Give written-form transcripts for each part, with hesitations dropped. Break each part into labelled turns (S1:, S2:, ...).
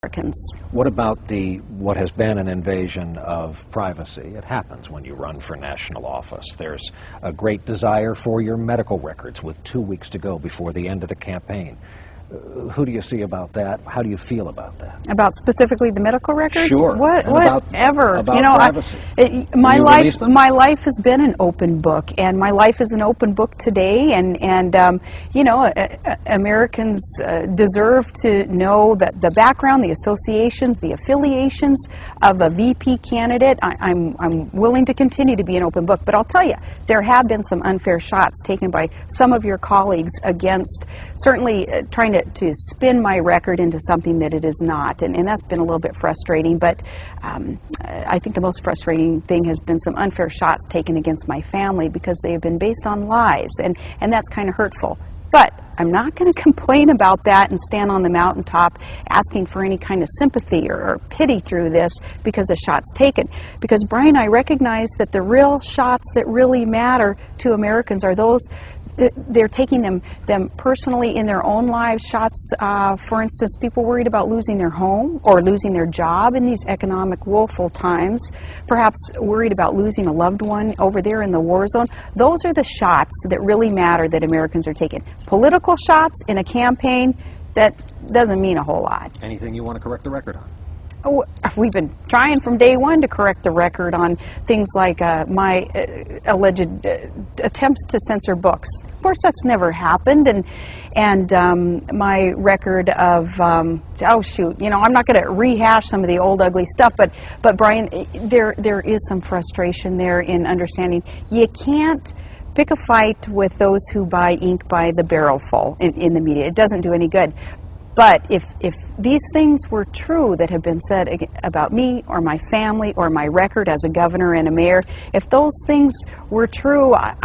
S1: Americans.
S2: What about what has been an invasion of privacy? It happens when you run for national office. There's a great desire for your medical records with 2 weeks to go before the end of the campaign. Who do you see about that? How do you feel about that?
S1: About specifically the medical records?
S2: Sure.
S1: Whatever.
S2: About
S1: you know,
S2: privacy.
S1: My life has been an open book, and my life is an open book today. And you know, Americans deserve to know that the background, the associations, the affiliations of a VP candidate. I'm willing to continue to be an open book, but I'll tell you, there have been some unfair shots taken by some of your colleagues against certainly trying to spin my record into something that it is not, and that's been a little bit frustrating. But I think the most frustrating thing has been some unfair shots taken against my family because they have been based on lies, and that's kind of hurtful. But I'm not going to complain about that and stand on the mountaintop asking for any kind of sympathy or pity through this because a shot's taken. Because, Brian, I recognize that the real shots that really matter to Americans are those they're taking them personally in their own lives. Shots, for instance, people worried about losing their home or losing their job in these economic woeful times, perhaps worried about losing a loved one over there in the war zone. Those are the shots that really matter that Americans are taking. Political shots in a campaign, that doesn't mean a whole lot.
S2: Anything you want to correct the record on?
S1: We've been trying from day one to correct the record on things like my alleged attempts to censor books. Of course, that's never happened, and my record of oh shoot, you know, I'm not going to rehash some of the old ugly stuff, but Brian, there is some frustration there in understanding you can't pick a fight with those who buy ink by the barrelful in the media. It doesn't do any good. But if these things were true that have been said about me or my family or my record as a governor and a mayor, if those things were true, I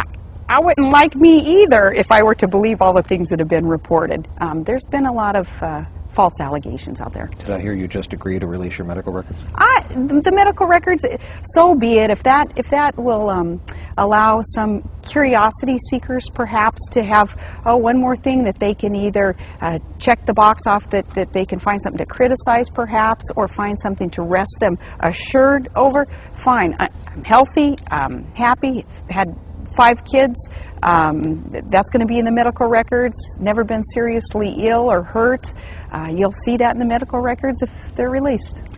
S1: wouldn't like me either if I were to believe all the things that have been reported. There's been a lot of false allegations out there.
S2: Did I hear you just agree to release your medical records?
S1: The medical records, so be it. If that will allow some curiosity seekers perhaps to have one more thing that they can either check the box off that they can find something to criticize perhaps, or find something to rest them assured over, fine. I'm healthy, happy, had 5 kids. That's going to be in the medical records. Never been seriously ill or hurt. You'll see that in the medical records if they're released.